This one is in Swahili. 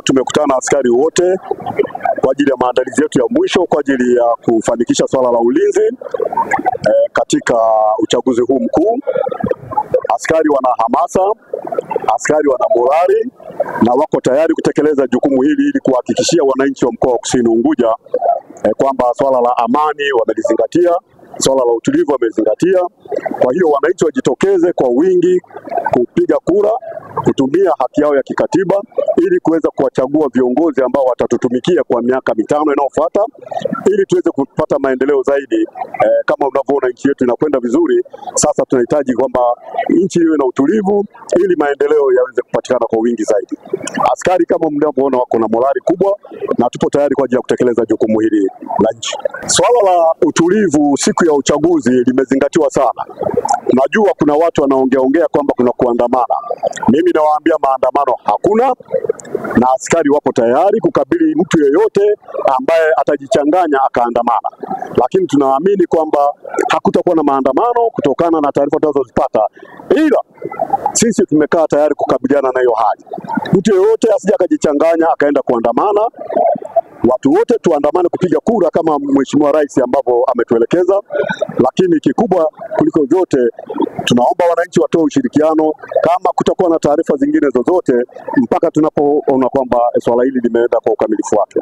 leo tumekutana na askari wote kwa ajili ya maandalizi yetu ya mwisho kwa ajili ya kufanikisha swala la ulinzi katika uchaguzi huu mkuu. Askari wana hamasa, askari wana morali na wako tayari kutekeleza jukumu hili ili kuhakikishia wananchi wa mkoa wa Kusini Unguja kwamba swala la amani wamelizingatia, swala la utulivu wamezingatia. Kwa hiyo wananchi wajitokeze kwa wingi kupiga kura, kutumia haki yao ya kikatiba ili kuweza kuwachagua viongozi ambao watatutumikia kwa miaka mitano inayofuata ili tuweze kupata maendeleo zaidi. Kama unavyoona nchi yetu inakwenda vizuri, sasa tunahitaji kwamba nchi iwe na utulivu ili maendeleo yaweze kupatikana kwa wingi zaidi. Askari kama mnavyoona wako na morali kubwa na tupo tayari kwa ajili ya kutekeleza jukumu hili la nchi. Swala la utulivu siku ya uchaguzi limezingatiwa sana. Najua kuna watu wanaongea kwamba kuna kuandamana. Mimi nawaambia maandamano hakuna, na askari wapo tayari kukabili mtu yeyote ambaye atajichanganya akaandamana. Lakini tunaamini kwamba hakutakuwa na maandamano kutokana na taarifa tunazozipata, ila sisi tumekaa tayari kukabiliana na hiyo hali. Mtu yeyote asije akajichanganya akaenda kuandamana. Watu wote tuandamane kupiga kura kama Mheshimiwa Rais ambavyo ametuelekeza, lakini kikubwa kuliko vyote tunaomba wananchi watoe ushirikiano kama kutakuwa na taarifa zingine zozote mpaka tunapoona kwamba swala hili limeenda kwa ukamilifu wake.